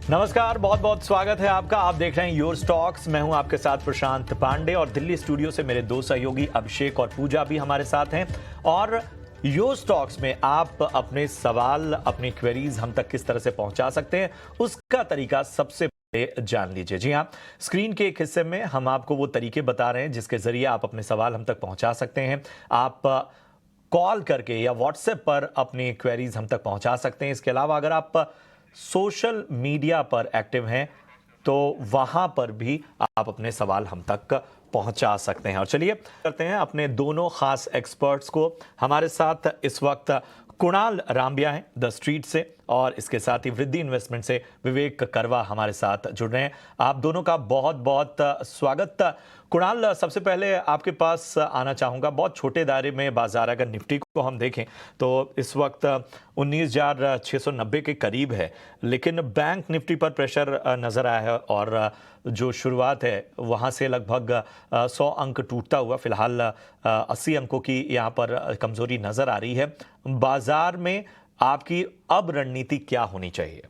नमस्कार, बहुत बहुत स्वागत है आपका। आप देख रहे हैं योर स्टॉक्स। मैं हूं आपके साथ प्रशांत पांडे और दिल्ली स्टूडियो से मेरे दो सहयोगी अभिषेक और पूजा भी हमारे साथ हैं। और योर स्टॉक्स में आप अपने सवाल, अपनी क्वेरीज हम तक किस तरह से पहुंचा सकते हैं, उसका तरीका सबसे पहले जान लीजिए। जी हाँ, स्क्रीन के एक हिस्से में हम आपको वो तरीके बता रहे हैं जिसके जरिए आप अपने सवाल हम तक पहुंचा सकते हैं। आप कॉल करके या व्हाट्सएप पर अपनी क्वेरीज हम तक पहुंचा सकते हैं। इसके अलावा अगर आप सोशल मीडिया पर एक्टिव हैं तो वहां पर भी आप अपने सवाल हम तक पहुंचा सकते हैं। और चलिए करते हैं अपने दोनों खास एक्सपर्ट्स को। हमारे साथ इस वक्त कुणाल रामबिया हैं द स्ट्रीट से, और इसके साथ ही वृद्धि इन्वेस्टमेंट से विवेक करवा हमारे साथ जुड़ रहे हैं। आप दोनों का बहुत बहुत स्वागत। कुणाल, सबसे पहले आपके पास आना चाहूँगा। बहुत छोटे दायरे में बाजार, अगर निफ्टी को हम देखें तो इस वक्त 19,690 के करीब है, लेकिन बैंक निफ्टी पर प्रेशर नज़र आया है और जो शुरुआत है वहाँ से लगभग 100 अंक टूटता हुआ फिलहाल 80 अंकों की यहाँ पर कमज़ोरी नज़र आ रही है। बाजार में आपकी अब रणनीति क्या होनी चाहिए?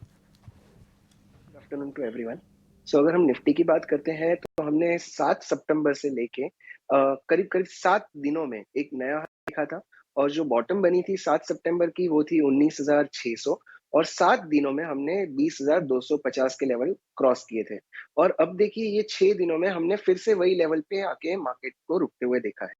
Good afternoon to everyone. So अगर हम निफ्टी की बात करते हैं तो हमने 7 सितंबर से लेके करीब करीब 7 दिनों में एक नया हाई देखा था, और जो बॉटम बनी थी 7 सितंबर की वो थी 19,600, और 7 दिनों में हमने 20,250 के लेवल क्रॉस किए थे। और अब देखिए ये 6 दिनों में हमने फिर से वही लेवल पे आके मार्केट को रुकते हुए देखा है।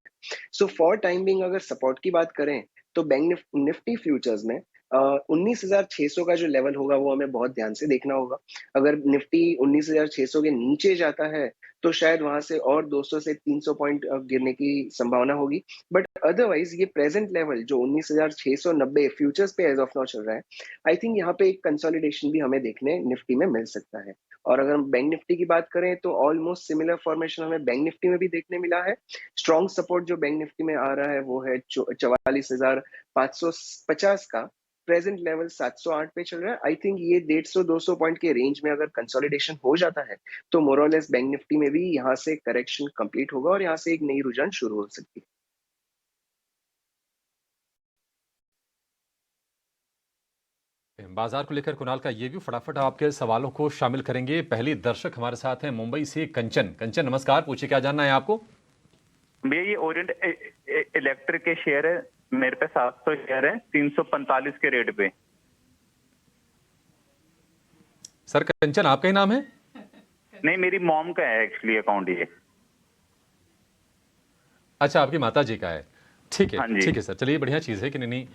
सो फॉर टाइम बिंग अगर सपोर्ट की बात करें तो बैंक निफ्टी फ्यूचर्स में 19,600 का जो लेवल होगा वो हमें बहुत ध्यान से देखना होगा। अगर निफ्टी 19,600 के नीचे जाता है तो शायद वहां से और 200 से 300 पॉइंट गिरने की संभावना होगी। बट अदरवाइज ये प्रेजेंट लेवल जो 19,690 फ्यूचर्स पे एज ऑफ नाउ चल रहा है, आई थिंक यहाँ पे एक कंसोलिडेशन भी हमें देखने निफ्टी में मिल सकता है। और अगर हम बैंक निफ्टी की बात करें तो ऑलमोस्ट सिमिलर फॉर्मेशन हमें बैंक निफ्टी में भी देखने मिला है। स्ट्रॉन्ग सपोर्ट जो बैंक निफ्टी में आ रहा है वो है 44,550 का। प्रेजेंट लेवल 708 पे चल रहा है। आई थिंक ये 150-200 पॉइंट के रेंज में अगर कंसोलिडेशन हो जाता है तो मोर और लेस बैंक निफ्टी में भी यहाँ से करेक्शन कंप्लीट होगा और यहाँ से एक नई रुझान शुरू हो सकती है। बाजार को लेकर कुणाल का ये भी फटाफट आपके सवालों को शामिल करेंगे। पहली दर्शक हमारे साथ हैं मुंबई से कंचन। कंचन नमस्कार, पूछिए क्या जानना है आपको? भैया ये ओरिएंट इलेक्ट्रिक के शेयर है, मेरे पे 700 शेयर है 345 के रेट पे। सर कंचन आपका ही नाम है? नहीं, मेरी मॉम का है एक्चुअली अकाउंट ये। अच्छा, आपकी माता जी का है। ठीक है, हाँ जी। ठीक है सर, चलिए बढ़िया चीज़ है कि नहीं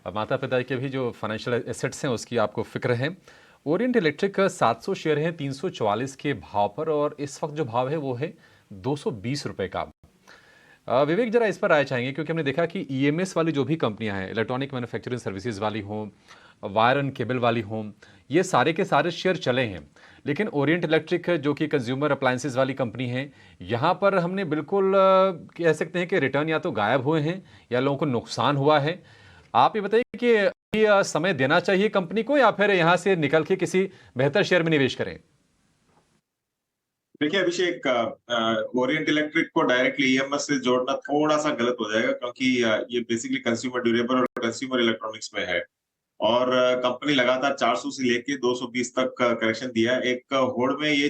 माता पिता के भी जो फाइनेंशियल एसेट्स हैं उसकी आपको फिक्र है। ओरिएंट इलेक्ट्रिक का 700 शेयर हैं 344 के भाव पर, और इस वक्त जो भाव है वो है 220 रुपये का। विवेक जरा इस पर राय चाहेंगे, क्योंकि हमने देखा कि ईएमएस वाली जो भी कंपनियां हैं, इलेक्ट्रॉनिक मैन्युफैक्चरिंग सर्विसेज वाली हों, वायर एंड केबल वाली हों, ये सारे के सारे शेयर चले हैं। लेकिन ओरिएंट इलेक्ट्रिक जो कि कंज्यूमर अप्लायंसेज वाली कंपनी है, यहाँ पर हमने बिल्कुल कह सकते हैं कि रिटर्न या तो गायब हुए हैं या लोगों को नुकसान हुआ है। आप ये बताइए कि अभी समय देना चाहिए कंपनी को या फिर यहाँ से निकल के किसी बेहतर शेयर में निवेश करें? देखिए अभिषेक, ओरिएंट इलेक्ट्रिक को डायरेक्टली ईएमएस से जोड़ना थोड़ा सा गलत हो जाएगा, क्योंकि ये बेसिकली कंज्यूमर ड्यूरेबल और कंज्यूमर इलेक्ट्रॉनिक्स में है। और कंपनी लगातार 400 से लेके 220 तक करेक्शन दिया है। एक होड़ में ये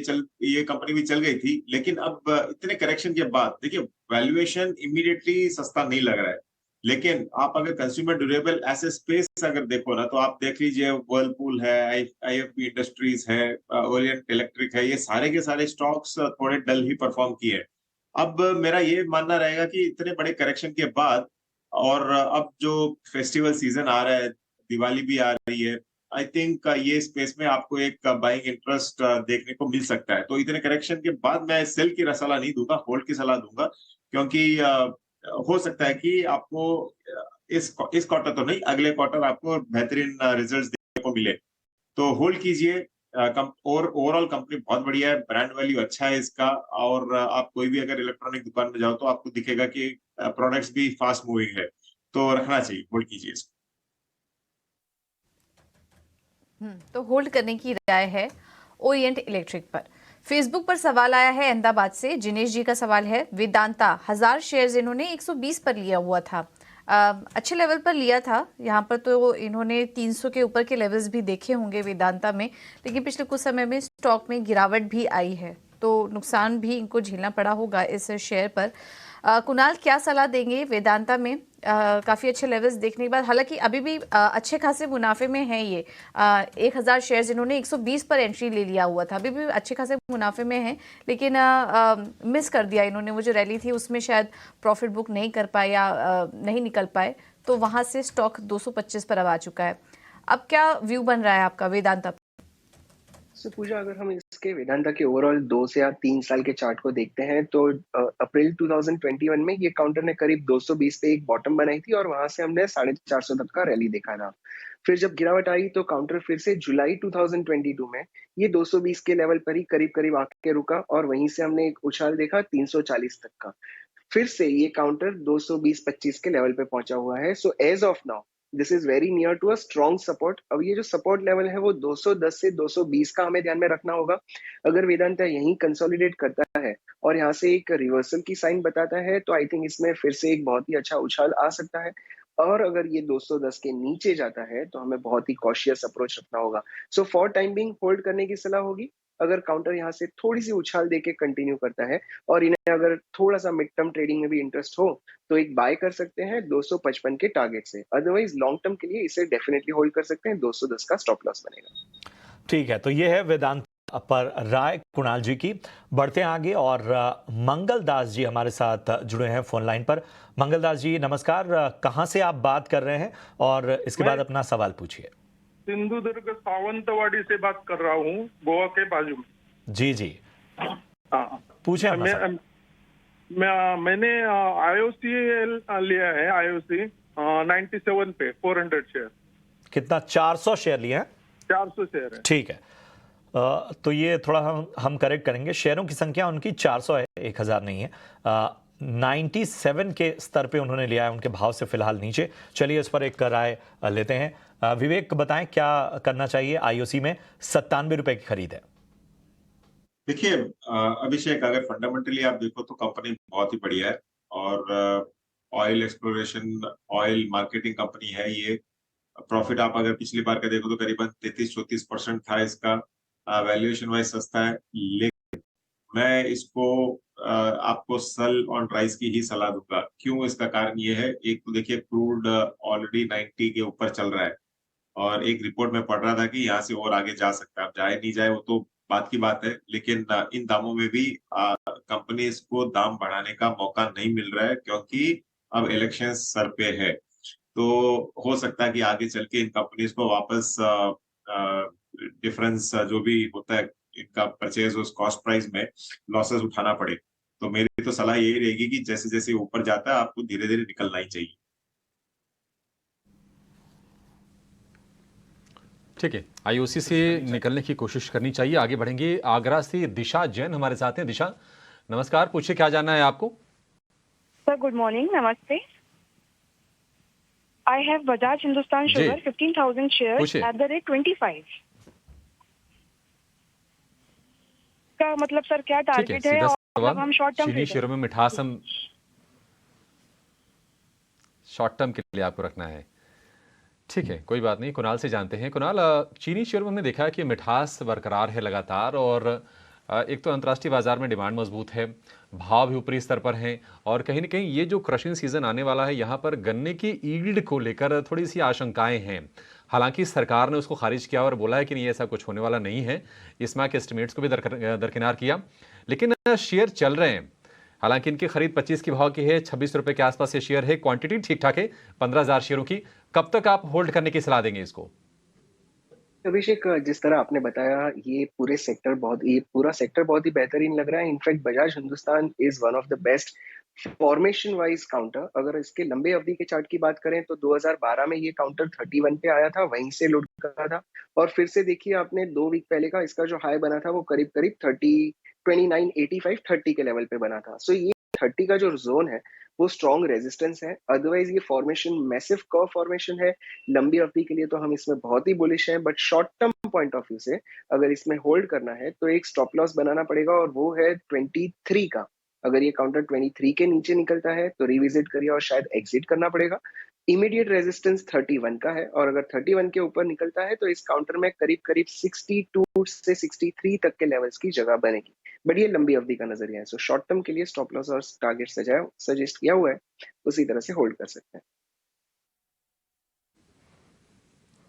कंपनी भी चल गई थी, लेकिन अब इतने करेक्शन के बाद देखिए वैल्यूएशन इमीडिएटली सस्ता नहीं लग रहा है। लेकिन आप अगर कंज्यूमर ड्यूरेबल ऐसे स्पेस अगर देखो ना, तो आप देख लीजिए वर्लपूल है, आईएफबी इंडस्ट्रीज है, ओरिएंट इलेक्ट्रिक है, ये सारे के सारे स्टॉक्स थोड़े डल ही परफॉर्म किए। अब मेरा ये मानना रहेगा कि इतने बड़े करेक्शन के बाद, और अब जो फेस्टिवल सीजन आ रहा है, दिवाली भी आ रही है, आई थिंक ये स्पेस में आपको एक बाइंग इंटरेस्ट देखने को मिल सकता है। तो इतने करेक्शन के बाद मैं सेल की सलाह नहीं दूंगा, होल्ड की सलाह दूंगा, क्योंकि हो सकता है कि आपको इस क्वार्टर तो नहीं, अगले क्वार्टर आपको बेहतरीन रिजल्ट्स देखने को मिले। तो होल्ड कीजिए। और ओवरऑल कंपनी बहुत बढ़िया है, ब्रांड वैल्यू अच्छा है इसका, और आप कोई भी अगर इलेक्ट्रॉनिक दुकान में जाओ तो आपको दिखेगा कि प्रोडक्ट्स भी फास्ट मूविंग है, तो रखना चाहिए, होल्ड कीजिए इसको। तो होल्ड करने की राय है ओरिएंट इलेक्ट्रिक पर। फेसबुक पर सवाल आया है अहमदाबाद से। जिनेश जी का सवाल है, वेदांता 1000 शेयर्स इन्होंने 120 पर लिया हुआ था, अच्छे लेवल पर लिया था। यहाँ पर तो इन्होंने 300 के ऊपर के लेवल्स भी देखे होंगे वेदांता में, लेकिन पिछले कुछ समय में स्टॉक में गिरावट भी आई है, तो नुकसान भी इनको झेलना पड़ा होगा इस शेयर पर। कुणाल, क्या सलाह देंगे वेदांता में? काफ़ी अच्छे लेवल्स देखने के बाद, हालांकि अभी भी अच्छे खासे मुनाफे में है ये। 1000 शेयर्स इन्होंने 120 पर एंट्री ले लिया हुआ था, अभी भी अच्छे खासे मुनाफे में है, लेकिन मिस कर दिया इन्होंने। वो जो रैली थी उसमें शायद प्रॉफिट बुक नहीं कर पाए या नहीं निकल पाए, तो वहाँ से स्टॉक 225 पर अब आ चुका है। अब क्या व्यू बन रहा है आपका वेदांता? सो पूजा, अगर हम इसके वेदांता के ओवरऑल 2 से या 3 साल के चार्ट को देखते हैं तो अप्रैल 2021 में ये काउंटर ने करीब 220 पे एक बॉटम बनाई थी और वहां से हमने 450 तक का रैली देखा था। फिर जब गिरावट आई तो काउंटर फिर से जुलाई 2022 में ये 220 के लेवल पर ही करीब करीब आके रुका और वहीं से हमने एक उछाल देखा 340 तक का। फिर से ये काउंटर 220-25 के लेवल पे पहुंचा हुआ है। So as of now this is very near to a strong support. अब ये जो सपोर्ट लेवल है वो 210 से 220 का हमें ध्यान में रखना होगा। अगर वेदांता यहीं कंसोलिडेट करता है और यहाँ से एक रिवर्सल की साइन बताता है तो आई थिंक इसमें फिर से एक बहुत ही अच्छा उछाल आ सकता है। और अगर ये 210 के नीचे जाता है तो हमें बहुत ही कॉशियस अप्रोच रखना होगा। So for time being hold करने की सलाह होगी। अगर काउंटर यहाँ से थोड़ी सी उछाल देके कंटिन्यू करता है और इन्हें अगर थोड़ा सा मिड टर्म ट्रेडिंग में भी इंटरेस्ट हो तो एक बाय कर सकते हैं 255 के टारगेट से। अदरवाइज लॉन्ग टर्म के लिए इसे डेफिनेटली होल्ड कर सकते हैं, 210 का स्टॉप लॉस बनेगा। ठीक है, तो ये है वेदांत पर राय कुणाल जी की। बढ़ते हैं आगे और मंगल दास जी हमारे साथ जुड़े हैं फोन लाइन पर। मंगल दास जी नमस्कार, कहाँ से आप बात कर रहे हैं और इसके बाद अपना सवाल पूछिए। सिंधुदुर्ग सावंतवाड़ी से बात कर रहा हूँ, गोवा के बाजू में। जी जी, हाँ, पूछे अपना सवाल। मैंने आईओसी लिया है, आईओसी 97 पे 400 शेयर। कितना? 400 शेयर लिए हैं? 400 शेयर है। ठीक है, तो ये थोड़ा हम करेक्ट करेंगे। शेयरों की संख्या उनकी 400 है, 1000 नहीं है। 97 के स्तर पे उन्होंने लिया है, उनके भाव से फिलहाल नीचे। चलिए इस पर एक राय लेते हैं। विवेक बताएं क्या करना चाहिए? आईओसी में 97 रुपए की खरीद है। देखिए अभिषेक, अगर फंडामेंटली आप देखो तो कंपनी बहुत ही बढ़िया है और oil exploration, oil marketing company है ये। प्रॉफिट आप अगर पिछली बार का देखो तो करीबन 33-34% था इसका। वैल्यूएशन वाइज सस्ता है, लेकिन मैं इसको आपको सेल ऑन राइज की ही सलाह दूंगा। क्यों? इसका कारण ये है, एक तो देखिए क्रूड ऑलरेडी 90 के ऊपर चल रहा है और एक रिपोर्ट में पढ़ रहा था कि यहाँ से और आगे जा सकता है। अब जाए नहीं जाए वो तो बात की बात है, लेकिन इन दामों में भी कंपनीज को दाम बढ़ाने का मौका नहीं मिल रहा है क्योंकि अब इलेक्शन सर पे है। तो हो सकता है कि आगे चल के इन कंपनीज को वापस डिफरेंस जो भी होता है इनका परचेज उस कॉस्ट प्राइस में लॉसेस उठाना पड़े। तो मेरी तो सलाह यही रहेगी कि जैसे जैसे ऊपर जाता है आपको धीरे धीरे निकलना ही चाहिए। ठीक है, आईओसी से निकलने की कोशिश करनी चाहिए। आगे बढ़ेंगे, आगरा से दिशा जैन हमारे साथ हैं। दिशा नमस्कार, पूछिए क्या जानना है आपको? सर गुड मॉर्निंग, नमस्ते। I have Bajaj Hindustan Sugar 15,000 shares at the rate 25 का मतलब सर क्या टारगेट है? और मतलब हम शॉर्ट टर्म चीनी शेयरों में मिठास हम शॉर्ट टर्म के लिए आपको रखना है। ठीक है, कोई बात नहीं, कुणाल से जानते हैं। कुणाल, चीनी शेयरों में हमने देखा है कि मिठास बरकरार है लगातार और एक तो अंतर्राष्ट्रीय बाजार में डिमांड मजबूत है, भाव भी ऊपरी स्तर पर हैं और कहीं ना कहीं ये जो क्रशिंग सीजन आने वाला है यहाँ पर गन्ने की ईल्ड को लेकर थोड़ी सी आशंकाएं हैं। हालांकि सरकार ने उसको खारिज किया और बोला है कि नहीं ऐसा कुछ होने वाला नहीं है। इसमा के एस्टिमेट्स को भी दरकिनार किया, लेकिन शेयर चल रहे हैं। हालांकि इनकी खरीद 25 के भाव की है, 26 रुपए के आसपास ये शेयर है। क्वांटिटी ठीक ठाक है 15,000 शेयरों की। कब तक आप होल्ड करने की सलाह देंगे इसको? अभिषेक, जिस तरह आपने बताया ये पूरा सेक्टर बहुत ही बेहतरीन लग रहा है। In fact Bajaj Hindustan is one of the best formation wise counter. अगर इसके लंबे अवधि के चार्ट की बात करें तो 2012 में ये काउंटर 31 पे आया था, वहीं से लुढ़क गया था और फिर से देखिए आपने 2 वीक पहले का इसका जो हाई बना था वो करीब 29.85-30 के लेवल पे बना था। सो ये 30 का जो जोन है वो स्ट्रॉन्ग रेजिस्टेंस है। अदरवाइज ये फॉर्मेशन मैसिव कर्व फॉर्मेशन है। लंबी अवधि के लिए तो हम इसमें बहुत ही बुलिश हैं, but short term point of view से अगर इसमें होल्ड करना है तो एक स्टॉप लॉस बनाना पड़ेगा और वो है 23 का। अगर ये काउंटर 23 के नीचे निकलता है तो रिविजिट करिए और शायद एग्जिट करना पड़ेगा। इमीडिएट रेजिस्टेंस 31 का है और अगर 31 के ऊपर निकलता है तो इस काउंटर में करीब करीब 62 से 63 तक के लेवल्स की जगह बनेगी। बट ये लंबी अवधि का नजरिया है, सो शॉर्ट टर्म के लिए स्टॉप लॉस और टारगेट सजेस्ट किया हुआ है, उसी तरह से होल्ड कर सकते हैं।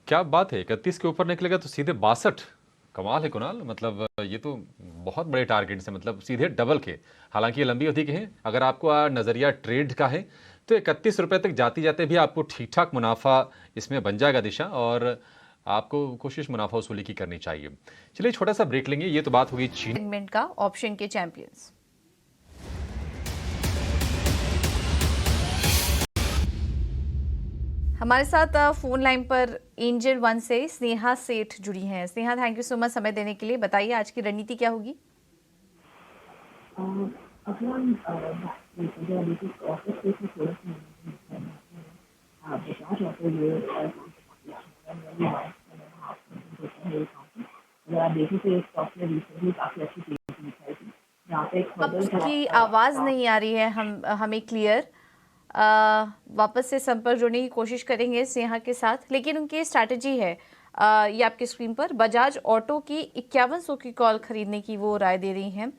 क्या बात है, 31 के ऊपर निकलेगा तो सीधे 62। कमाल है कुणाल, मतलब ये तो बहुत बड़े टारगेट्स हैं, मतलब सीधे डबल के। हालांकि ये लंबी अवधि के हैं। अगर आपको नज़रिया ट्रेड का है तो 31 रुपये तक जाते जाते भी आपको ठीक ठाक मुनाफा इसमें बन जाएगा दिशा, और आपको कोशिश मुनाफा वसूली की करनी चाहिए। चलिए छोटा सा ब्रेक लेंगे। ये तो बात होगी चीन सेगमेंट का ऑप्शन के चैंपियंस। हमारे साथ फोन लाइन पर एंजल वन से स्नेहा सेठ जुड़ी हैं। Sneha, thank you so much समय देने के लिए। बताइए आज की रणनीति क्या होगी? आपकी आवाज नहीं आ रही है हमें क्लियर। वापस से संपर्क जोड़ने की कोशिश करेंगे स्नेहा के साथ, लेकिन उनकी स्ट्रैटेजी है ये आपकी स्क्रीन पर। बजाज ऑटो की 5100 की कॉल खरीदने की वो राय दे रही हैं,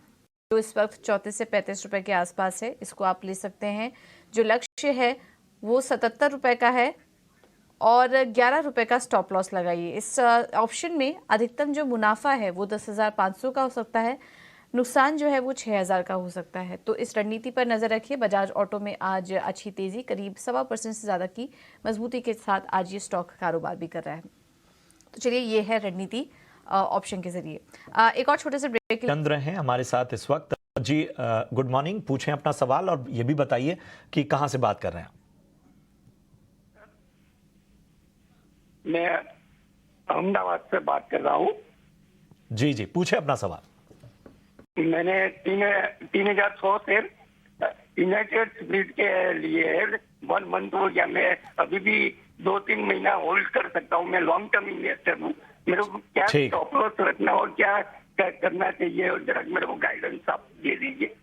जो इस वक्त 34 से 35 रुपए के आसपास है। इसको आप ले सकते हैं। जो लक्ष्य है वो 77 रुपए का है और 11 रुपए का स्टॉप लॉस लगाइए। इस ऑप्शन में अधिकतम जो मुनाफा है वो 10,500 का हो सकता है, नुकसान जो है वो 6,000 का हो सकता है। तो इस रणनीति पर नजर रखिए। बजाज ऑटो में आज अच्छी तेजी, करीब 1.25% से ज्यादा की मजबूती के साथ आज ये स्टॉक कारोबार भी कर रहा है। तो चलिए, ये है रणनीति ऑप्शन के जरिए। एक और छोटे से ब्रेक। चंद्र हैं हमारे साथ इस वक्त। जी गुड मॉर्निंग, पूछें अपना सवाल और ये भी बताइए कि कहां से बात कर रहे हैं। मैं अहमदाबाद से बात कर रहा हूँ। जी जी, पूछे अपना सवाल। मैंने 3,100 शेयर यूनाइटेड स्पिरिट के लिए 1 मंथ हो गया। मैं अभी भी 2-3 महीना होल्ड कर सकता हूँ। मैं लॉन्ग टर्म इन्वेस्टर हूँ। मेरे को क्या स्टॉप लॉस रखना और क्या करना चाहिए, और जरा मेरे को गाइडेंस आप दे दीजिए।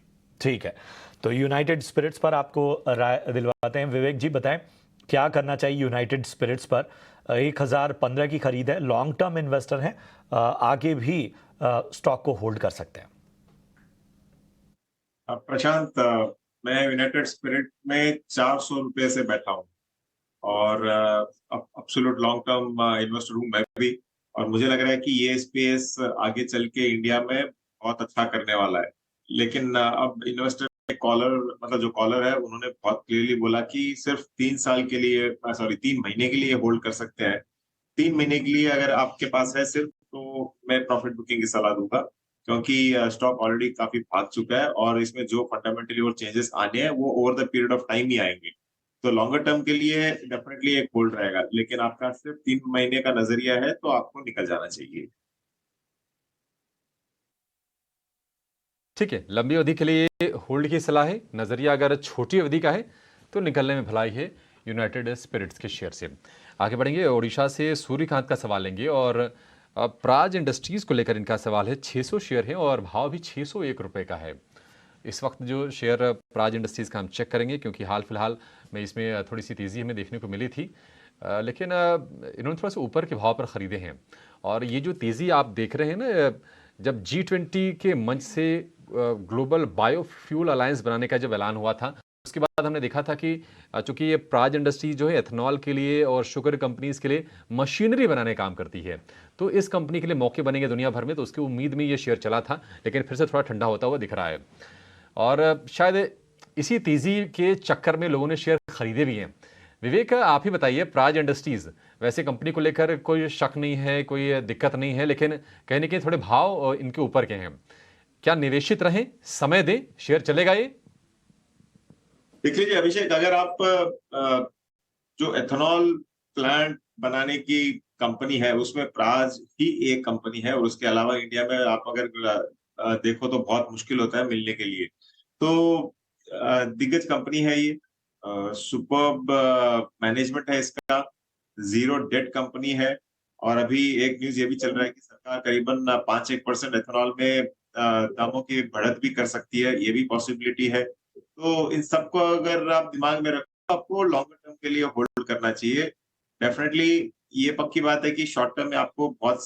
ठीक है, तो यूनाइटेड स्पिरिट्स पर आपको राय दिलवाते हैं। विवेक जी बताएं क्या करना चाहिए यूनाइटेड स्पिरिट्स पर। 1015 की खरीद है, लॉन्ग टर्म इन्वेस्टर हैं, आगे भी स्टॉक को होल्ड कर सकते हैं। प्रशांत, मैं यूनाइटेड स्पिरिट में 400 रुपए से बैठा हूँ और एब्सोल्यूट लॉन्ग टर्म इन्वेस्टर हूँ मैं भी, और मुझे लग रहा है कि ये स्पेस आगे चल के इंडिया में बहुत अच्छा करने वाला है। लेकिन अब इन्वेस्टर कॉलर, मतलब जो कॉलर है, उन्होंने बहुत क्लियरली बोला कि सिर्फ 3 महीने के लिए होल्ड कर सकते हैं। 3 महीने के लिए अगर आपके पास है सिर्फ, तो मैं प्रॉफिट बुकिंग की सलाह दूंगा, क्योंकि स्टॉक ऑलरेडी काफी भाग चुका है और इसमें जो फंडामेंटली और चेंजेस आने हैं वो over the period of time ही आएंगे। तो लॉन्गर टर्म के लिए डेफिनेटली एक होल्ड रहेगा, लेकिन आपका सिर्फ 3 महीने का नजरिया है तो आपको निकल जाना चाहिए। ठीक है, लंबी अवधि के लिए होल्ड की सलाह है। नजरिया अगर छोटी अवधि का है तो निकलने में भलाई है यूनाइटेड स्पिरिट्स के शेयर से। आगे बढ़ेंगे, ओडिशा से सूर्यकांत का सवाल लेंगे और प्राज इंडस्ट्रीज को लेकर इनका सवाल है। 600 शेयर है और भाव भी 601 रुपए का है। इस वक्त जो शेयर प्राज इंडस्ट्रीज का हम चेक करेंगे, क्योंकि हाल फिलहाल में इसमें थोड़ी सी तेज़ी हमें देखने को मिली थी, लेकिन इन्होंने थोड़ा सा ऊपर के भाव पर ख़रीदे हैं। और ये जो तेज़ी आप देख रहे हैं ना, जब G20 के मंच से ग्लोबल बायोफ्यूल अलायंस बनाने का जब ऐलान हुआ था, उसके बाद हमने देखा था कि चूंकि ये प्राज इंडस्ट्री जो है एथनॉल के लिए और शुगर कंपनीज के लिए मशीनरी बनाने काम करती है, तो इस कंपनी के लिए मौके बनेंगे दुनिया भर में, तो उसकी उम्मीद में ये शेयर चला था, लेकिन फिर से थोड़ा ठंडा होता हुआ दिख रहा है। और शायद इसी तेज़ी के चक्कर में लोगों ने शेयर खरीदे भी हैं। विवेक, आप ही बताइए, प्राज इंडस्ट्रीज वैसे कंपनी को लेकर कोई शक नहीं है, कोई दिक्कत नहीं है, लेकिन कहीं ना कहीं थोड़े भाव इनके ऊपर के हैं। क्या निवेशित रहें, समय दें, शेयर चलेगा ये? देख लीजिए अभिषेक, अगर आप जो एथेनॉल प्लांट बनाने की कंपनी है उसमें प्राज ही एक कंपनी है, और उसके अलावा इंडिया में आप अगर देखो तो बहुत मुश्किल होता है मिलने के लिए। तो दिग्गज कंपनी है ये, सुपर्ब मैनेजमेंट है इसका, जीरो डेट कंपनी है, और अभी एक न्यूज ये भी चल रहा है कि सरकार करीबन 5-1% एथेनॉल में दामों की एक बढ़त भी कर सकती है, ये भी पॉसिबिलिटी है। तो इन सबको अगर आप दिमाग में रखो, तो आपको लॉन्गर टर्म के लिए होल्ड करना चाहिए। डेफिनेटली ये पक्की बात है कि शॉर्ट टर्म में आपको बहुत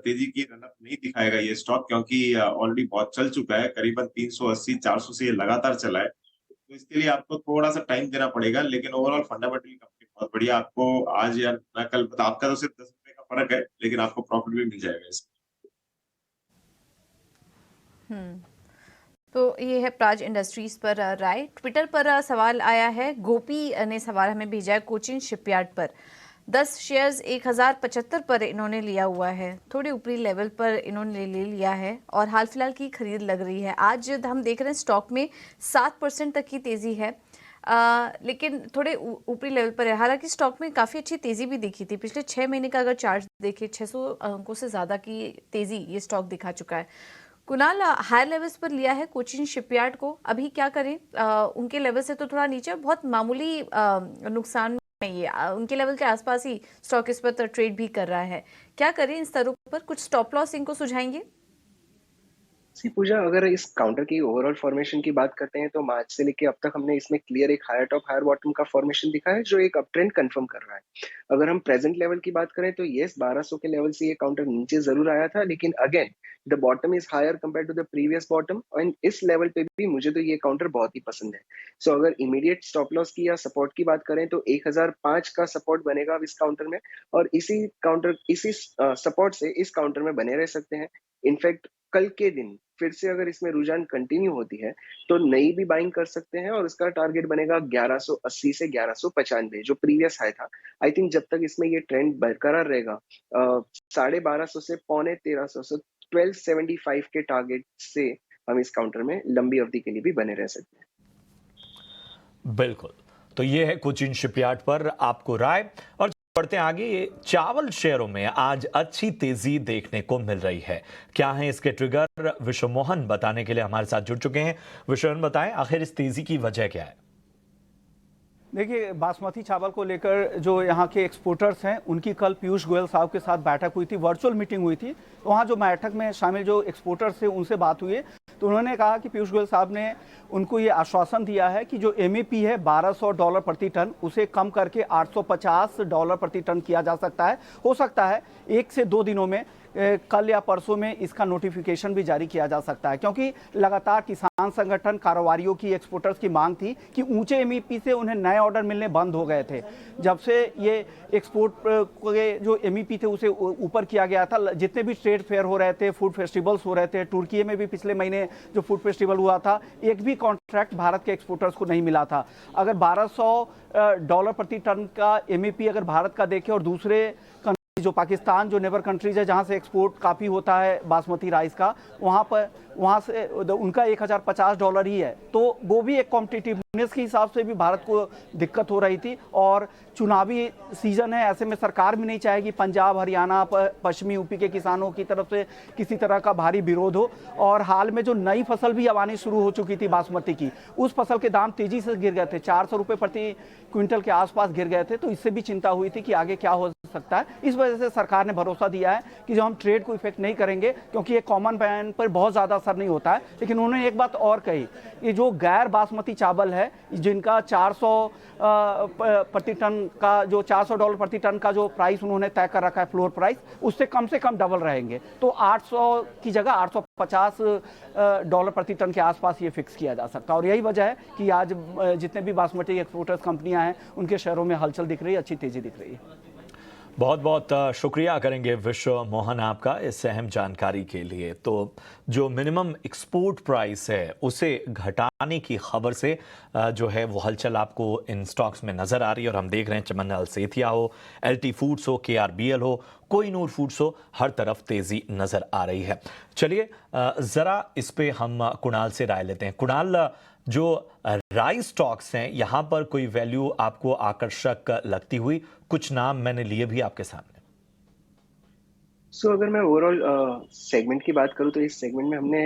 तेजी की रनअप नहीं दिखाएगा ये स्टॉक, क्योंकि ऑलरेडी बहुत चल चुका है, करीबन 380-400 से ये लगातार चला है। तो इसके लिए आपको थोड़ा-सा टाइम देना पड़ेगा, लेकिन ओवरऑल फंडामेंटली कंपनी बहुत बढ़िया, आपको आज या ना कल, आपका तो सिर्फ ₹10 का फ़र्क है, लेकिन आपको प्रॉफिट भी मिल जाएगा इसमें। तो ये है प्राज इंडस्ट्रीज पर राय। ट्विटर पर सवाल आया है, गोपी ने सवाल हमें भेजा है कोचिन शिपयार्ड पर। 10 शेयर्स 1075 पर इन्होंने लिया हुआ है, थोड़े ऊपरी लेवल पर इन्होंने ले लिया है और हाल फिलहाल की खरीद लग रही है। आज हम देख रहे हैं स्टॉक में 7% तक की तेज़ी है, लेकिन थोड़े ऊपरी लेवल पर है। हालांकि स्टॉक में काफ़ी अच्छी तेज़ी भी दिखी थी, पिछले 6 महीने का अगर चार्ट देखें 600 अंकों से ज़्यादा की तेज़ी ये स्टॉक दिखा चुका है। कुणाल, हायर लेवल्स पर लिया है कोचिन शिपयार्ड को, अभी क्या करें? उनके लेवल से तो थोड़ा नीचे, बहुत मामूली नुकसान में ये उनके लेवल के आसपास ही स्टॉक इस पर ट्रेड भी कर रहा है। क्या करें इन स्तरों पर? कुछ स्टॉप लॉस इनको सुझाएंगे? सी पूजा, अगर इस काउंटर की ओवरऑल फॉर्मेशन की बात करते हैं तो मार्च से लेके अब तक हमने इसमें क्लियर एक हायर टॉप हायर बॉटम का फॉर्मेशन दिखा है, जो एक अप ट्रेंड कंफर्म कर रहा है। अगर हम प्रेजेंट लेवल की बात करें तो यस, 1200 के लेवल से ये काउंटर नीचे जरूर आया था, लेकिन again the bottom is higher compare to the previous bottom, and इस लेवल पे भी मुझे तो ये काउंटर बहुत ही पसंद है। सो अगर इमीडिएट स्टॉप लॉस की या सपोर्ट की बात करें तो 1005 का सपोर्ट बनेगा अब इस काउंटर में, और इसी सपोर्ट से इस काउंटर में बने रह सकते हैं। इनफैक्ट कल के दिन फिर से अगर इसमें रुझान कंटिन्यू होती है तो नई भी बाइंग कर सकते हैं, और इसका टारगेट बनेगा 1180 से 1195, जो प्रीवियस हाई था। आई थिंक जब तक इसमें ये ट्रेंड बरकरार रहेगा, 1250 से 1350 से 1275 के टारगेट से हम इस काउंटर में लंबी अवधि के लिए भी बने रह सकते हैं। बिल्कुल, तो ये है कोचिन शिपयार्ड पर आपको राय। और बढ़ते हैं आगे, चावल शेयरों में आज अच्छी तेजी देखने को मिल रही है। क्या है इसके ट्रिगर? विश्व मोहन बताने के लिए हमारे साथ जुड़ चुके हैं। विश्व मोहन, बताएं आखिर इस तेजी की वजह क्या है? देखिए, बासमती चावल को लेकर जो यहाँ के एक्सपोर्टर्स हैं उनकी कल पीयूष गोयल साहब के साथ बैठक हुई थी, वर्चुअल मीटिंग हुई थी। वहाँ जो बैठक में शामिल जो एक्सपोर्टर्स थे उनसे बात हुई है, तो उन्होंने कहा कि पीयूष गोयल साहब ने उनको ये आश्वासन दिया है कि जो एमएपी है $1200 प्रति टन, उसे कम करके $850 प्रति टन किया जा सकता है। हो सकता है 1 से 2 दिनों में, कल या परसों में इसका नोटिफिकेशन भी जारी किया जा सकता है, क्योंकि लगातार किसान संगठन, कारोबारियों की, एक्सपोर्टर्स की मांग थी कि ऊंचे एमईपी से उन्हें नए ऑर्डर मिलने बंद हो गए थे। जब से ये एक्सपोर्ट के जो एमईपी थे उसे ऊपर किया गया था, जितने भी ट्रेड फेयर हो रहे थे, फूड फेस्टिवल्स हो रहे थे, तुर्की में भी पिछले महीने जो फूड फेस्टिवल हुआ था, एक भी कॉन्ट्रैक्ट भारत के एक्सपोर्टर्स को नहीं मिला था। अगर $1200 प्रति टन का एमईपी अगर भारत का देखें और दूसरे जो पाकिस्तान, जो नेबर कंट्रीज है जहां से एक्सपोर्ट काफ़ी होता है बासमती राइस का, वहां से उनका $1050 ही है, तो वो भी एक कॉम्पिटिटिवनेस के हिसाब से भी भारत को दिक्कत हो रही थी। और चुनावी सीजन है, ऐसे में सरकार भी नहीं चाहेगी पंजाब, हरियाणा, पश्चिमी यूपी के किसानों की तरफ से किसी तरह का भारी विरोध हो। और हाल में जो नई फसल भी अब आनी शुरू हो चुकी थी बासमती की, उस फसल के दाम तेजी से गिर गए थे, $400 प्रति क्विंटल के आसपास गिर गए थे, तो इससे भी चिंता हुई थी कि आगे क्या हो सकता है। इस वजह से सरकार ने भरोसा दिया है कि जो हम ट्रेड को इफेक्ट नहीं करेंगे, क्योंकि ये कॉमन मैन पर बहुत ज़्यादा असर नहीं होता है। लेकिन उन्होंने एक बात और कही, ये जो गैर बासमती चावल है जिनका 400 प्रति टन का, जो $400 प्रति टन का जो प्राइस उन्होंने तय कर रखा है फ्लोर प्राइस, उससे कम से कम डबल रहेंगे, तो 800 की जगह $850 प्रति टन के आसपास ये फिक्स किया जा सकता है। और यही वजह है कि आज जितने भी बासमती एक्सपोर्टर्स कंपनियां हैं उनके शेयरों में हलचल दिख रही है, अच्छी तेजी दिख रही है। बहुत बहुत शुक्रिया करेंगे विश्व मोहन आपका इस अहम जानकारी के लिए। तो जो मिनिमम एक्सपोर्ट प्राइस है उसे घटाने की खबर से जो है वो हलचल आपको इन स्टॉक्स में नज़र आ रही है, और हम देख रहे हैं चमन अलसेथिया हो, एलटी फूड्स हो, केआरबीएल हो, कोहिनूर फूड्स हो, हर तरफ तेज़ी नज़र आ रही है। चलिए ज़रा इस पे हम कुणाल से राय लेते हैं। कुणाल, जो राइस स्टॉक्स हैं यहाँ पर कोई वैल्यू आपको आकर्षक लगती हुई? कुछ नाम मैंने लिए भी आपके सामने। सो अगर मैं ओवरऑल सेगमेंट की बात करूँ तो इस सेगमेंट में हमने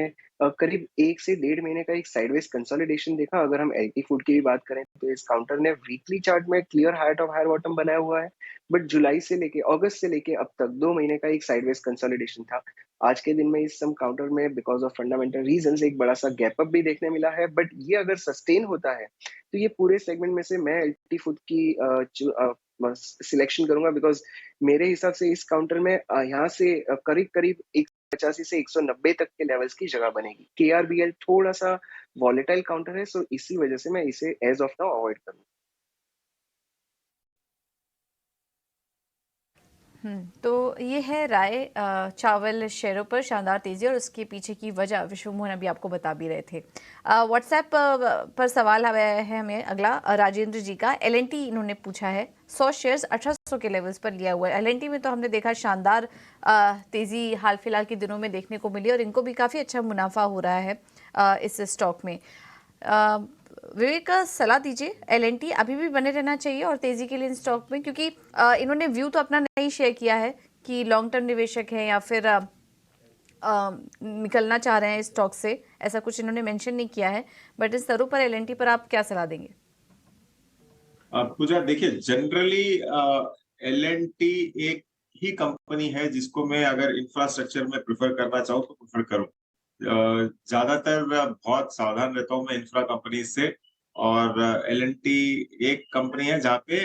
करीब 1 से डेढ़ महीने का एक साइडवेज कंसोलिडेशन देखा। अगर हम एलटी फूड की भी बात करें तो इस काउंटर ने वीकली चार्ट में क्लियर हाइट और हायर बॉटम बनाया हुआ है। बट जुलाई से लेके अगस्त से लेके अब तक 2 महीने का एक साइडवेज कंसोलिडेशन था। आज के दिन में इस सम काउंटर में बिकॉज़ ऑफ फंडामेंटल रीज़न्स एक बड़ा-सा गैप अप भी देखने मिला है। बट ये अगर सस्टेन होता है तो ये पूरे सेगमेंट में से मैं एलटी फूड की सिलेक्शन करूँगा बिकॉज़ मेरे हिसाब से इस काउंटर में यहाँ से करीब-करीब 185 से 190 तक के लेवल्स की जगह बनेगी। केआरबीएल थोड़ा-सा वॉलेटाइल काउंटर है, सो इसी वजह से मैं इसे एज़ ऑफ नाउ अवॉइड करूँगा। तो ये है राय चावल शेयरों पर शानदार तेजी और उसके पीछे की वजह विश्व मोहन अभी आपको बता भी रहे थे। व्हाट्सएप पर सवाल आया है हमें अगला राजेंद्र जी का। एलएनटी इन्होंने पूछा है 100 शेयर्स 1800 के लेवल्स पर लिया हुआ है। एलएनटी में तो हमने देखा शानदार तेजी हाल फिलहाल के दिनों में देखने को मिली और इनको भी काफ़ी अच्छा मुनाफा हो रहा है इस स्टॉक में। विवेक का सलाह दीजिए, एलएनटी अभी भी बने रहना चाहिए और तेजी के लिए इन स्टॉक में, क्योंकि इन्होंने व्यू तो अपना नहीं शेयर किया है कि लॉन्ग टर्म निवेशक हैं या फिर निकलना चाह रहे हैं इस स्टॉक से, ऐसा कुछ इन्होंने मेंशन नहीं किया है। बट इस स्तरों पर एलएनटी पर आप क्या सलाह देंगे? पूजा देखिए, जनरली एलएनटी एक ही कंपनी है जिसको मैं अगर इंफ्रास्ट्रक्चर में प्रेफर करना चाहूँ तो प्रेफर करूँ। ज्यादातर बहुत सावधान रहता हूँ मैं इंफ्रा कंपनी से, और एलएनटी एक कंपनी है जहाँ पे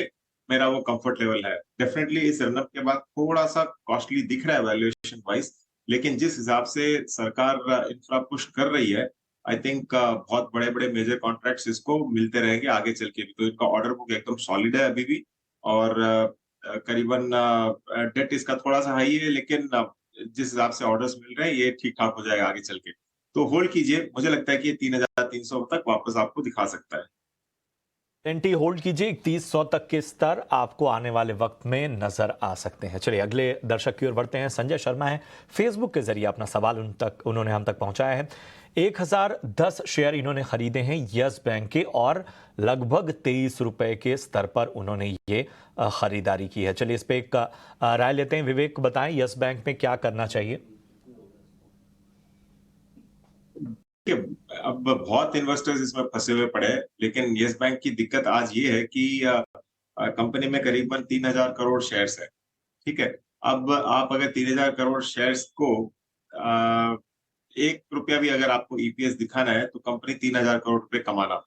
मेरा वो कंफर्ट लेवल है। डेफिनेटली इस रनअप के बाद थोड़ा सा कॉस्टली दिख रहा है वैल्यूएशन वाइज, लेकिन जिस हिसाब से सरकार इंफ्रा पुश कर रही है, आई थिंक बहुत बड़े बड़े मेजर कॉन्ट्रैक्ट्स इसको मिलते रहेंगे आगे चल के भी। तो इनका ऑर्डर बुक एकदम सॉलिड है अभी भी, और करीबन डेट इसका थोड़ा सा हाई है, लेकिन जिस हिसाब से ऑर्डर्स मिल रहे हैं ये ठीक ठाक हो जाएगा आगे चल के। तो होल्ड कीजिए, मुझे लगता है कि ये 3300 तक वापस आपको दिखा सकता है। एलएनटी होल्ड कीजिए, 3100 तक के स्तर आपको आने वाले वक्त में नजर आ सकते हैं। चलिए अगले दर्शक की ओर बढ़ते हैं। संजय शर्मा है, फेसबुक के जरिए अपना सवाल उन्होंने हम तक पहुंचाया है। 1010 शेयर इन्होंने खरीदे हैं यस बैंक के और लगभग 23 रुपए के स्तर पर उन्होंने ये खरीदारी की है। चलिए इस पे एक राय लेते हैं। विवेक बताएं, यस बैंक में क्या करना चाहिए? अब बहुत इन्वेस्टर्स इसमें फंसे हुए पड़े हैं, लेकिन यस बैंक की दिक्कत आज ये है कि कंपनी में करीबन 3000 करोड़ शेयर्स है। ठीक है, अब आप अगर 3000 करोड़ शेयर्स को 1 रुपया भी अगर आपको ईपीएस दिखाना है तो कंपनी 3000 करोड़ रुपए कमाना,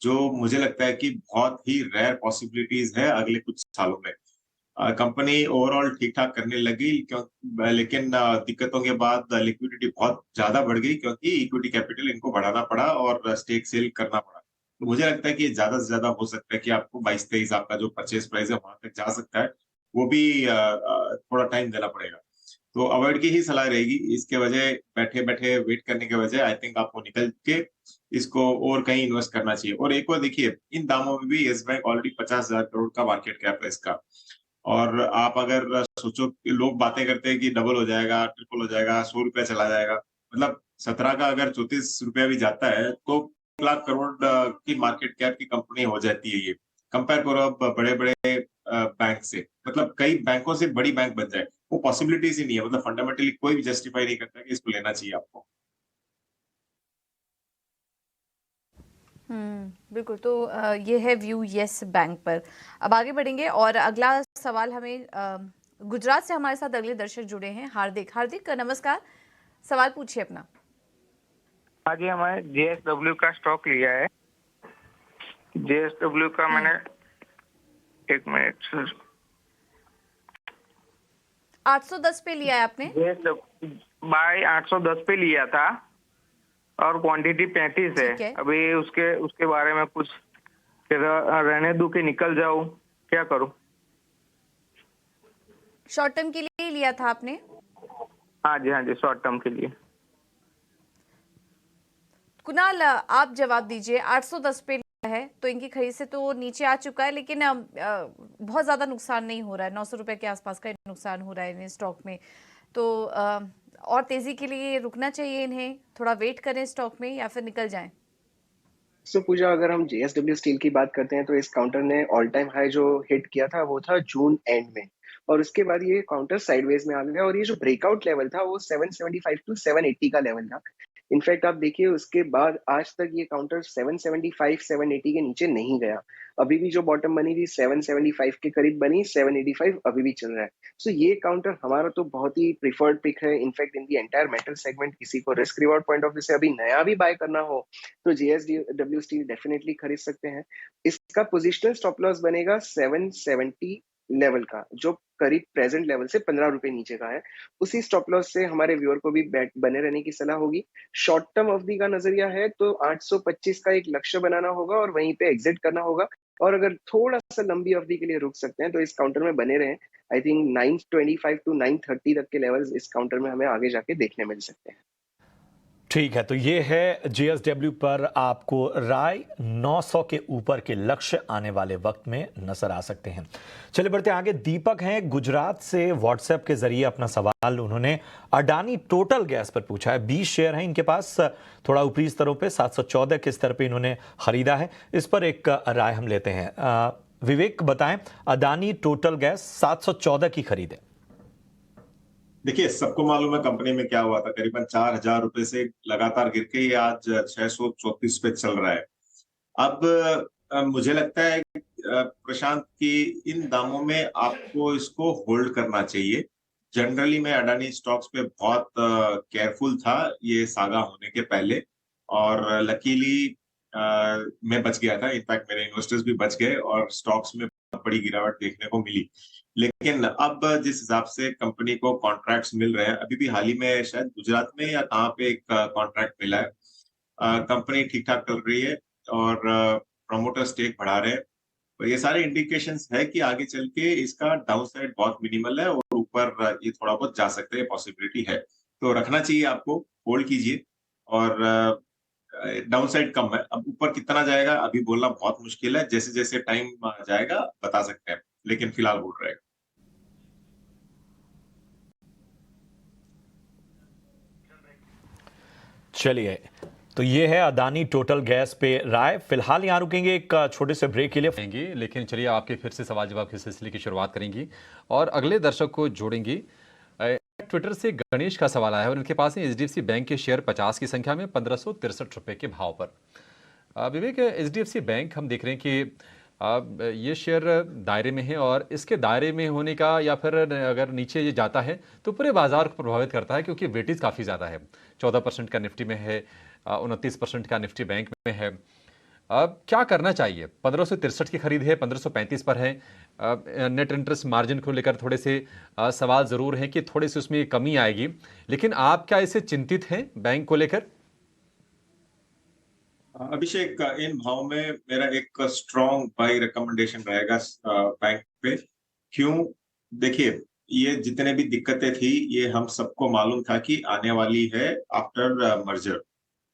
जो मुझे लगता है कि बहुत ही रेयर पॉसिबिलिटीज है अगले कुछ सालों में। कंपनी ओवरऑल ठीक ठाक करने लगी, लेकिन दिक्कतों के बाद लिक्विडिटी बहुत ज्यादा बढ़ गई क्योंकि इक्विटी कैपिटल इनको बढ़ाना पड़ा और स्टेक सेल करना पड़ा। तो मुझे लगता है कि ज्यादा से ज्यादा हो सकता है कि आपको 22-23 आपका जो परचेज प्राइस है वहां तक जा सकता है, वो भी थोड़ा टाइम देना पड़ेगा। तो अवॉइड की ही सलाह रहेगी। इसके वजह बैठे बैठे वेट करने के वजह आई थिंक आपको निकल के इसको और कहीं इन्वेस्ट करना चाहिए। और एक और देखिए, इन दामों में भी यस बैंक ऑलरेडी 50,000 करोड़ का मार्केट कैप है इसका, और आप अगर सोचो कि लोग बातें करते हैं कि डबल हो जाएगा, ट्रिपल हो जाएगा, 100 रुपया चला जाएगा, मतलब 17 का अगर 34 रुपया भी जाता है तो 1 लाख करोड़ की मार्केट कैप की कंपनी हो जाती है ये। कंपेयर करो अब बड़े बड़े बैंक से, मतलब कई बैंकों से बड़ी बैंक बन जाए, वो पॉसिबिलिटीज ही नहीं है। मतलब फंडामेंटली कोई भी जस्टिफाई नहीं करता कि इसको लेना चाहिए आपको। बिल्कुल। तो ये है व्यू यस बैंक पर। अब आगे बढ़ेंगे और अगला सवाल हमें गुजरात से हमारे साथ अगले दर्शक जुड़े हैं, हार्दिक नमस्कार, सवाल पूछिए अपना। हाँ जी, हमारे जेएसडब्ल्यू का स्टॉक लिया है। जेएसडब्ल्यू का मैंने 1 मिनट 810 पे लिया है आपने? बाय 810 पे लिया था और क्वांटिटी 35 है। अभी उसके बारे में कुछ रहने दूं कि निकल जाऊं, क्या करूं? शॉर्ट टर्म के लिए लिया था आपने? हाँ जी, शॉर्ट टर्म के लिए। कुणाल आप जवाब दीजिए। 810 पे लिया है तो इनकी खरीद से तो नीचे आ चुका है, लेकिन बहुत ज्यादा नुकसान नहीं हो रहा है। 900 रुपए के आसपास का नुकसान हो रहा है इन्हें स्टॉक में। तो और तेजी के लिए रुकना चाहिए इन्हें, थोड़ा वेट करें स्टॉक में या फिर निकल जाएं? सो पूजा, अगर हम जेएसडब्ल्यू स्टील की बात करते हैं तो इस काउंटर ने ऑल टाइम हाई जो हिट किया था वो था जून एंड में, और उसके बाद ये काउंटर साइडवेज में आ गया और ये जो ब्रेकआउट लेवल था वो 775 टू 780 का लेवल था। इनफैक्ट आप देखिए उसके बाद आज तक ये काउंटर 775 780 के नीचे नहीं गया। अभी भी जो बॉटम बनी थी 775 के करीब बनी, 785 अभी भी चल रहा है। सो ये काउंटर हमारा तो बहुत ही प्रिफर्ड पिक है in fact in the entire metal segment. किसी को risk reward point of view से अभी नया भी बाय करना हो तो JSW स्टील डेफिनेटली खरीद सकते हैं। इसका पोजिशनल स्टॉप लॉस बनेगा 770 लेवल का, जो करीब प्रेजेंट लेवल से 15 रुपए नीचे का है। उसी स्टॉप लॉस से हमारे व्यूअर को भी बने रहने की सलाह होगी। शॉर्ट टर्म अवधि का नजरिया है तो 825 का एक लक्ष्य बनाना होगा और वहीं पे एग्जिट करना होगा। और अगर थोड़ा सा लंबी अवधि के लिए रुक सकते हैं तो इस काउंटर में बने रहें। आई थिंक 925 टू 930 तक के लेवल्स इस काउंटर में हमें आगे जाके देखने मिल सकते हैं। ठीक है, तो ये है JSW पर आपको राय। 900 के ऊपर के लक्ष्य आने वाले वक्त में नजर आ सकते हैं। चलिए बढ़ते आगे। दीपक हैं गुजरात से, व्हाट्सएप के जरिए अपना सवाल उन्होंने अडानी टोटल गैस पर पूछा है। 20 शेयर हैं इनके पास, थोड़ा ऊपरी स्तरों पे 714 के स्तर पे इन्होंने खरीदा है। इस पर एक राय हम लेते हैं। विवेक बताएं, अडानी टोटल गैस 714 की खरीद है। देखिए, सबको मालूम है कंपनी में क्या हुआ था। करीबन 4,000 रुपए से लगातार गिर के ये आज 634 पे चल रहा है। अब मुझे लगता है प्रशांत की इन दामों में आपको इसको होल्ड करना चाहिए। जनरली मैं अडानी स्टॉक्स पे बहुत केयरफुल था ये सागा होने के पहले, और लकीली मैं बच गया था। इनफैक्ट मेरे इन्वेस्टर्स भी बच गए और स्टॉक्स में बड़ी गिरावट देखने को मिली। लेकिन अब जिस हिसाब से कंपनी को कॉन्ट्रैक्ट्स मिल रहे हैं, अभी भी हाल ही में शायद गुजरात में या कहाँ पे एक कॉन्ट्रैक्ट मिला है, कंपनी ठीक ठाक चल रही है और प्रमोटर स्टेक बढ़ा रहे हैं। तो ये सारे इंडिकेशंस है कि आगे चल के इसका डाउन साइड बहुत मिनिमल है और ऊपर ये थोड़ा बहुत जा सकते हैं, पॉसिबिलिटी है। तो रखना चाहिए आपको, होल्ड कीजिए। और डाउन साइड कम है। अब ऊपर कितना जाएगा अभी बोलना बहुत मुश्किल है, जैसे जैसे टाइम जाएगा बता सकते हैं, लेकिन फिलहाल होल्ड रहेगा। चलिए, तो ये है अडानी टोटल गैस पे राय। फिलहाल यहाँ रुकेंगे एक छोटे से ब्रेक के लिए, लेकिन चलिए आपके फिर से सवाल जवाब के सिलसिले की शुरुआत करेंगी और अगले दर्शक को जोड़ेंगी। ट्विटर से गणेश का सवाल आया है और इनके पास है HDFC बैंक के शेयर 50 की संख्या में 1563 रुपए के भाव पर। विवेक, HDFC बैंक हम देख रहे हैं कि ये शेयर दायरे में है और इसके दायरे में होने का या फिर अगर नीचे ये जाता है तो पूरे बाजार को प्रभावित करता है, क्योंकि वेटेज काफ़ी ज़्यादा है। 14% का निफ्टी में है, 29% का निफ्टी बैंक में है। अब क्या करना चाहिए? 1563 की खरीद है, 1535 पर है। नेट इंटरेस्ट मार्जिन को लेकर थोड़े से सवाल ज़रूर हैं कि थोड़ी सी उसमें कमी आएगी, लेकिन आप क्या इससे चिंतित हैं बैंक को लेकर? अभिषेक, इन भाव में मेरा एक स्ट्रॉन्ग बाई रिकमेंडेशन रहेगा बैंक पे। क्यों? देखिए, ये जितने भी दिक्कतें थी ये हम सबको मालूम था कि आने वाली है आफ्टर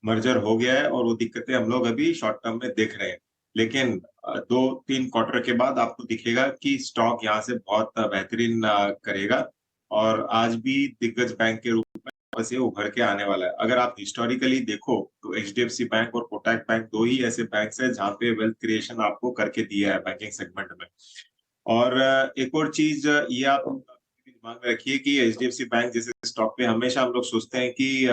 मर्जर हो गया है और वो दिक्कतें हम लोग अभी शॉर्ट टर्म में देख रहे हैं। लेकिन 2-3 क्वार्टर के बाद आपको दिखेगा कि स्टॉक यहाँ से बहुत बेहतरीन करेगा और आज भी दिग्गज बैंक के रूप में से उभर के आने वाला है। अगर आप हिस्टोरिकली देखो तो HDFC बैंक और कोटक बैंक 2 ही ऐसे बैंक है जहाँ पे वेल्थ क्रिएशन आपको करके दिया है बैंकिंग सेगमेंट में। और एक और चीज ये आप दिमाग में रखिए कि HDFC बैंक जैसे स्टॉक पे हमेशा हम लोग सोचते हैं कि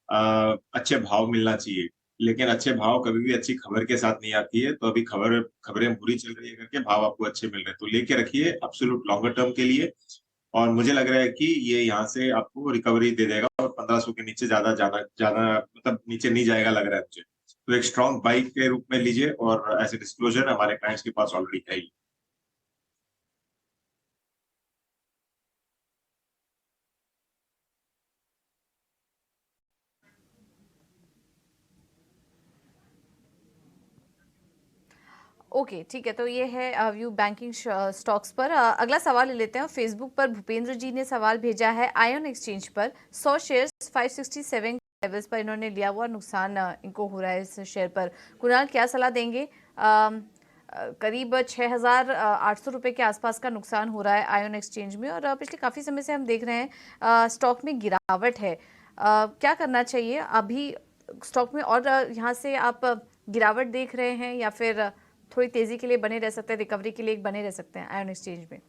अच्छे भाव मिलना चाहिए, लेकिन अच्छे भाव कभी भी अच्छी खबर के साथ नहीं आती है। तो अभी खबरें बुरी चल रही है करके भाव आपको अच्छे मिल रहे हैं, तो लेके रखिए एब्सोल्यूट लॉन्गर टर्म के लिए। और मुझे लग रहा है कि ये यहाँ से आपको रिकवरी दे देगा और 1500 के नीचे ज्यादा मतलब नीचे नहीं जाएगा लग रहा है मुझे। तो एक स्ट्रॉन्ग बाई के रूप में लीजिए और ऐसे डिस्क्लोजर हमारे क्लाइंट्स के पास ऑलरेडी है ही। ओके, ठीक है। तो ये है व्यू बैंकिंग स्टॉक्स पर। अगला सवाल ले लेते हैं। फेसबुक पर भूपेंद्र जी ने सवाल भेजा है। आयन एक्सचेंज पर 100 शेयर्स 567 लेवल्स पर इन्होंने लिया हुआ, नुकसान इनको हो रहा है इस शेयर पर। कुणाल, क्या सलाह देंगे? करीब 6,800 रुपये के आसपास का नुकसान हो रहा है आयन एक्सचेंज में और पिछले काफ़ी समय से हम देख रहे हैं स्टॉक में गिरावट है। क्या करना चाहिए अभी स्टॉक में? और यहाँ से आप गिरावट देख रहे हैं या फिर थोड़ी तेजी के लिए बने रह सकते हैं, रिकवरी के लिए बने रह सकते हैं आयन एक्सचेंज में?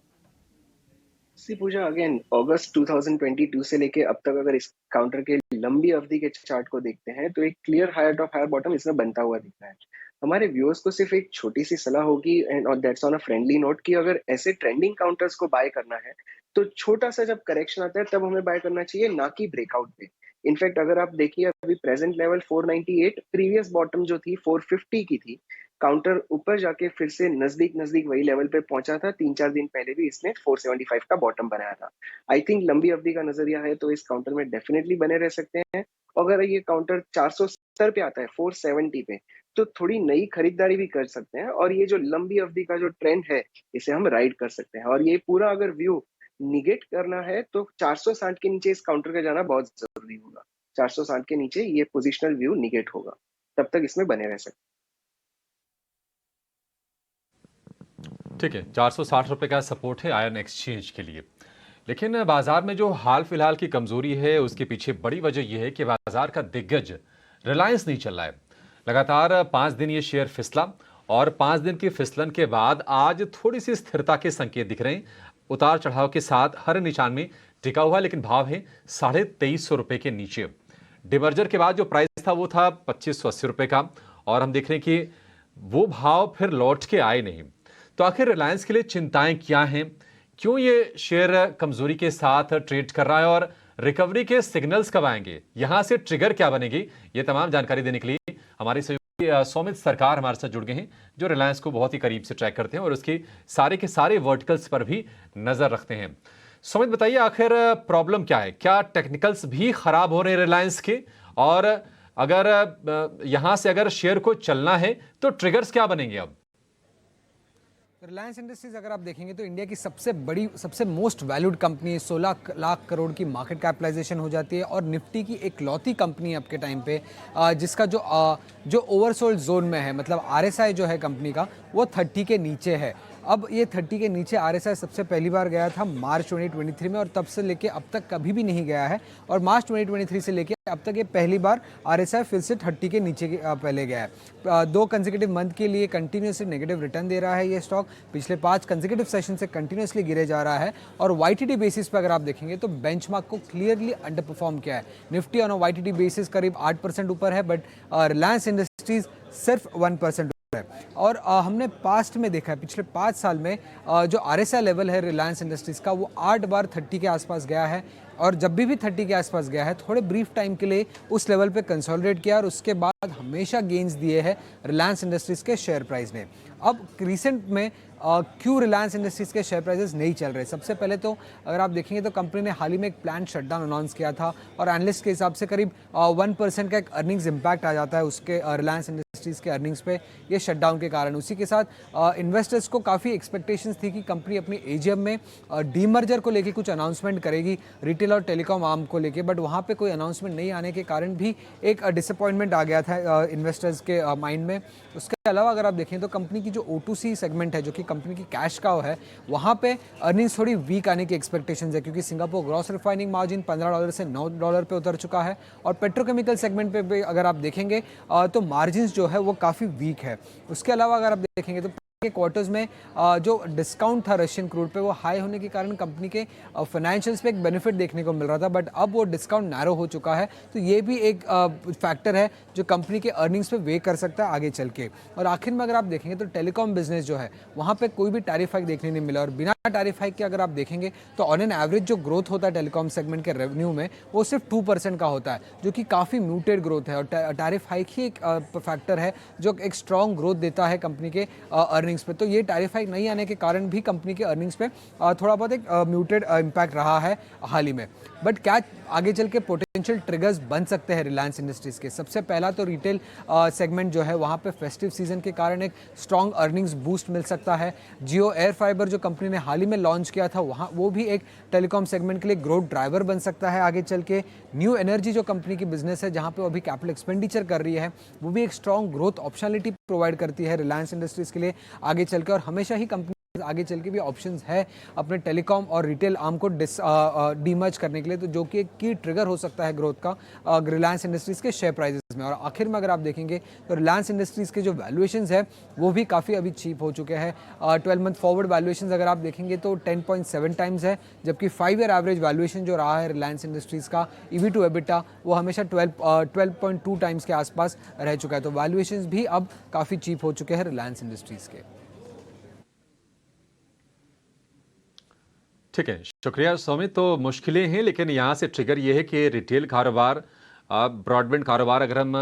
सी पूजा, अगेन अगस्त 2022 से लेके अब तक अगर इस काउंटर के लंबी अवधि के चार्ट को देखते हैं तो एक clear higher top higher bottom इसमें बनता हुआ दिख रहा है। हमारे व्यूअर्स को सिर्फ एक छोटी सी सलाह होगी and that's on a friendly note कि अगर ऐसे ट्रेंडिंग काउंटर्स को बाय करना है तो छोटा सा जब करेक्शन आता है तब हमें बाय करना चाहिए, ना कि ब्रेकआउट पे। इनफैक्ट अगर आप देखिए अभी प्रेजेंट लेवल 498, प्रीवियस बॉटम जो थी 450 की थी, काउंटर ऊपर जाके फिर से नजदीक नजदीक वही लेवल पे पहुंचा था। 3-4 दिन पहले भी इसने 475 का बॉटम बनाया था। आई थिंक लंबी अवधि का नजरिया है तो इस काउंटर में डेफिनेटली बने रह सकते हैं। अगर ये काउंटर 470 पे आता है 470 पे, तो थोड़ी नई खरीदारी भी कर सकते हैं और ये जो लंबी अवधि का जो ट्रेंड है इसे हम राइड कर सकते हैं। और ये पूरा अगर व्यू निगेट करना है तो 460 के नीचे इस काउंटर का जाना बहुत जरूरी होगा। 460 के नीचे ये पोजिशनल व्यू निगेट होगा, तब तक इसमें बने रह सकते हैं। ठीक है, 460 रुपए का सपोर्ट है आयन एक्सचेंज के लिए। लेकिन बाजार में जो हाल फिलहाल की कमजोरी है उसके पीछे बड़ी वजह यह है कि बाजार का दिग्गज रिलायंस नहीं चल रहा है। लगातार 5 दिन ये शेयर फिसला और 5 दिन की फिसलन के बाद आज थोड़ी सी स्थिरता के संकेत दिख रहे हैं। उतार चढ़ाव के साथ हर निशान में टिका हुआ, लेकिन भाव है 2350 रुपए के नीचे। डिमर्जर के बाद जो प्राइस था वो था 2580 रुपए का और हम देख रहे हैं कि वो भाव फिर लौट के आए नहीं। तो आखिर रिलायंस के लिए चिंताएं क्या हैं, क्यों ये शेयर कमजोरी के साथ ट्रेड कर रहा है और रिकवरी के सिग्नल्स कब आएंगे, यहां से ट्रिगर क्या बनेगी, ये तमाम जानकारी देने के लिए हमारे सहयोगी सौमित सरकार हमारे साथ जुड़ गए हैं, जो रिलायंस को बहुत ही करीब से ट्रैक करते हैं और उसके सारे के सारे वर्टिकल्स पर भी नजर रखते हैं। सौमित, बताइए आखिर प्रॉब्लम क्या है? क्या टेक्निकल्स भी खराब हो रहे हैं रिलायंस के? और अगर यहां से अगर शेयर को चलना है तो ट्रिगर्स क्या बनेंगे अब? रिलायंस इंडस्ट्रीज अगर आप देखेंगे तो इंडिया की सबसे बड़ी, सबसे मोस्ट वैल्यूड कंपनी है। 16 लाख करोड़ की मार्केट कैपिटलाइजेशन हो जाती है और निफ्टी की एक लौती कंपनी है अब के टाइम पे जिसका जो ओवरसोल्ड जोन में है, मतलब RSI जो है कंपनी का वो 30 के नीचे है। अब ये 30 के नीचे RSI सबसे पहली बार गया था मार्च 2023 में और तब से लेके अब तक कभी भी नहीं गया है। और मार्च 2023 से लेके अब तक ये पहली बार RSI फिर से 30 के नीचे पहले गया है। 2 कंसेक्यूटिव मंथ के लिए कंटिन्यूसली नेगेटिव रिटर्न दे रहा है ये स्टॉक। पिछले 5 कंसेक्यूटिव सेशन से कंटिन्यूसली गिरे जा रहा है और YTD बेसिस पर अगर आप देखेंगे तो बेंचमार्क को क्लियरली अंडर परफॉर्म किया है। निफ्टी ऑन YTD बेसिस करीब 8% ऊपर है, बट रिलायंस इंडस्ट्रीज सिर्फ 1% और हमने पास्ट में देखा है, पिछले 5 साल में जो RSI लेवल है रिलायंस इंडस्ट्रीज का वो 8 बार 30 के आसपास गया है और जब भी 30 के आसपास गया है थोड़े ब्रीफ टाइम के लिए उस लेवल पे कंसोलिडेट किया और उसके बाद हमेशा गेन्स दिए हैं रिलायंस इंडस्ट्रीज के शेयर प्राइस ने। अब रिसेंट में क्यों रिलायंस इंडस्ट्रीज के शेयर प्राइसेस नहीं चल रहे? सबसे पहले तो अगर आप देखेंगे तो कंपनी ने हाल ही में एक प्लान शटडाउन अनाउंस किया था और एनालिस्ट के हिसाब से करीब 1% का एक अर्निंग्स इम्पैक्ट आ जाता है उसके रिलायंस इंडस्ट्रीज के अर्निंग्स पे ये शटडाउन के कारण। उसी के साथ इन्वेस्टर्स को काफ़ी एक्सपेक्टेशंस थी कि कंपनी अपनी AGM में डीमर्जर को लेके कुछ अनाउंसमेंट करेगी रिटेल और टेलीकॉम आर्म को लेके, बट वहाँ पे कोई अनाउंसमेंट नहीं आने के कारण भी एक डिसअपॉइंटमेंट आ गया था इन्वेस्टर्स के माइंड में। उसके अलावा अगर आप देखें तो कंपनी की जो O2C सेगमेंट है जो कि कंपनी की कैश काउ है, वहाँ पे अर्निंग्स थोड़ी वीक आने की एक्सपेक्टेशंस है क्योंकि सिंगापुर ग्रॉस रिफाइनिंग मार्जिन $15 से $9 पे उतर चुका है और पेट्रोकेमिकल सेगमेंट पे भी अगर आप देखेंगे तो मार्जिन्स जो है वो काफ़ी वीक है। उसके अलावा अगर आप देखेंगे तो के क्वार्टर्स में जो डिस्काउंट था रशियन क्रूड पे वो हाई होने के कारण कंपनी के फाइनेंशियल्स पे एक बेनिफिट देखने को मिल रहा था, बट अब वो डिस्काउंट नैरो हो चुका है। तो ये भी एक फैक्टर है जो कंपनी के अर्निंग्स पे वे कर सकता है आगे चल के। और आखिर में अगर आप देखेंगे तो टेलीकॉम बिजनेस जो है वहाँ पे कोई भी टैरिफ हाइक देखने नहीं मिला और बिना टैरिफ हाइक के अगर आप देखेंगे तो ऑन एन एवरेज जो ग्रोथ होता है टेलीकॉम सेगमेंट के रेवेन्यू में वो सिर्फ 2% का होता है, जो कि काफ़ी म्यूटेड ग्रोथ है। और टैरिफ हाइक ही एक फैक्टर है जो एक स्ट्रॉन्ग ग्रोथ देता है कंपनी के अर्निंग्स पे। तो ये टैरिफ हाइक नहीं आने के कारण भी कंपनी के अर्निंग्स पे थोड़ा बहुत एक म्यूटेड इम्पैक्ट रहा है हाल ही में। बट क्या आगे चल के पोटेंशियल ट्रिगर्स बन सकते हैं रिलायंस इंडस्ट्रीज के? सबसे पहला तो रिटेल सेगमेंट जो है वहाँ पे फेस्टिव सीजन के कारण एक स्ट्रॉन्ग अर्निंग्स बूस्ट मिल सकता है। जियो एयर फाइबर जो कंपनी ने हाल ही में लॉन्च किया था वहाँ वो भी एक टेलीकॉम सेगमेंट के लिए ग्रोथ ड्राइवर बन सकता है आगे चल के। न्यू एनर्जी जो कंपनी की बिजनेस है जहाँ पे वो अभी कैपिटल एक्सपेंडिचर कर रही है वो भी एक स्ट्रॉन्ग ग्रोथ ऑप्शनलिटी प्रोवाइड करती है रिलायंस इंडस्ट्रीज के लिए आगे चल के और हमेशा ही कंपनी आगे चल के भी ऑप्शंस है अपने टेलीकॉम और रिटेल आर्म को डीमर्ज करने के लिए, तो जो कि एक की ट्रिगर हो सकता है ग्रोथ का रिलायंस इंडस्ट्रीज़ के शेयर प्राइसेस में। और आखिर में अगर आप देखेंगे तो रिलायंस इंडस्ट्रीज़ के जो वैल्यूएशंस है वो भी काफ़ी अभी चीप हो चुके हैं। 12 मंथ फॉरवर्ड वैल्यूएशंस अगर आप देखेंगे तो 10.7 टाइम्स है, जबकि 5 ईयर एवरेज वैल्यूएशन जो रहा है रिलायंस इंडस्ट्रीज़ का EV टू EBITDA वो हमेशा 12.2 टाइम्स के आसपास रह चुका है। तो वैल्यूएशंस भी अब काफ़ी चीप हो चुके हैं रिलायंस इंडस्ट्रीज़ के। ठीक है, शुक्रिया सौमित। तो मुश्किलें हैं, लेकिन यहाँ से ट्रिगर ये है कि रिटेल कारोबार, ब्रॉडबैंड कारोबार, अगर हम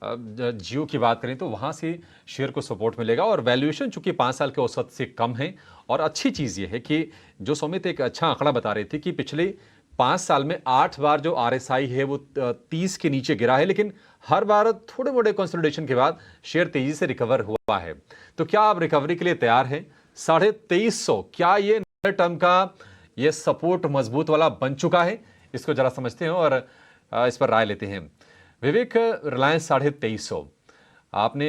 जियो की बात करें तो वहाँ से शेयर को सपोर्ट मिलेगा। और वैल्यूएशन चूंकि 5 साल के औसत से कम है। और अच्छी चीज़ ये है कि जो सौमित एक अच्छा आंकड़ा बता रहे थे कि पिछले 5 साल में 8 बार जो RSI है वो 30 के नीचे गिरा है, लेकिन हर बार थोड़े मोटे कंसोलिडेशन के बाद शेयर तेजी से रिकवर हुआ है। तो क्या आप रिकवरी के लिए तैयार हैं? 2350, क्या ये नियर टर्म का ये सपोर्ट मजबूत वाला बन चुका है? इसको जरा समझते हैं और इस पर राय लेते हैं। विवेक, रिलायंस 2350, आपने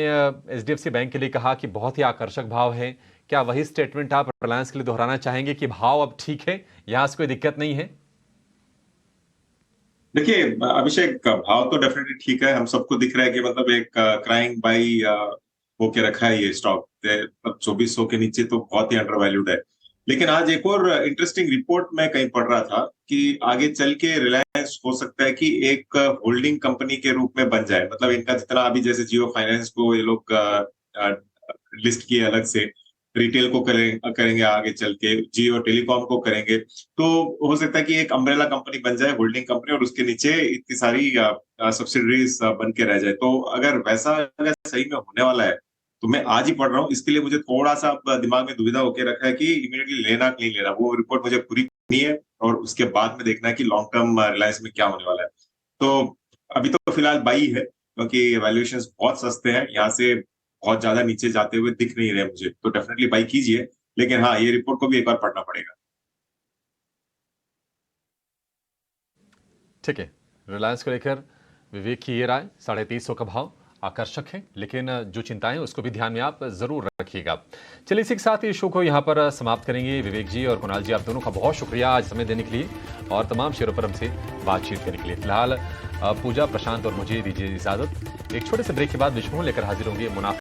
HDFC बैंक के लिए कहा कि बहुत ही आकर्षक भाव है। क्या वही स्टेटमेंट आप रिलायंस के लिए दोहराना चाहेंगे कि भाव अब ठीक है, यहां से कोई दिक्कत नहीं है? देखिए अभिषेक, भाव तो डेफिनेटली ठीक है। हम सबको दिख रहा है कि मतलब एक क्राइंग बाई होके रखा है ये स्टॉक। 2400 के नीचे तो बहुत ही अंडर वैल्यूड है। लेकिन आज एक और इंटरेस्टिंग रिपोर्ट मैं कहीं पढ़ रहा था कि आगे चल के रिलायंस हो सकता है कि एक होल्डिंग कंपनी के रूप में बन जाए। मतलब इनका जितना अभी जैसे जियो फाइनेंस को ये लोग लिस्ट किए अलग से, रिटेल को करेंगे आगे चल के, जियो टेलीकॉम को करेंगे, तो हो सकता है कि एक अम्ब्रेला कंपनी बन जाए, होल्डिंग कंपनी, और उसके नीचे इतनी सारी सब्सिडरीज बन के रह जाए। तो अगर वैसा अगर सही में होने वाला है तो मैं आज ही पढ़ रहा हूँ, इसके लिए मुझे थोड़ा सा दिमाग में दुविधा होकर रखा है कि इमीडिएटली लेना कि नहीं लेना। वो रिपोर्ट मुझे पूरी करनी है और उसके बाद में देखना है कि लॉन्ग टर्म रिलायंस में क्या होने वाला है। तो अभी तो फिलहाल बाई है, क्योंकि वैल्यूएशंस बहुत सस्ते हैं, यहाँ से बहुत ज्यादा नीचे जाते हुए दिख नहीं रहे मुझे। तो डेफिनेटली बाई कीजिए, लेकिन हाँ, ये रिपोर्ट को भी एक बार पढ़ना पड़ेगा। ठीक है, रिलायंस को लेकर विवेक की ये राय, 2350 का भाव आकर्षक है, लेकिन जो चिंताएं उसको भी ध्यान में आप जरूर रखिएगा। चलिए, इसी के साथ इस शो को यहाँ पर समाप्त करेंगे। विवेक जी और कुणाल जी, आप दोनों का बहुत शुक्रिया आज समय देने के लिए और तमाम शेयरों पर हमसे बातचीत करने के लिए। फिलहाल पूजा, प्रशांत और मुझे दीजिए इजाजत। एक छोटे से ब्रेक के बाद विष्णु लेकर हाजिर होंगे मुनाफा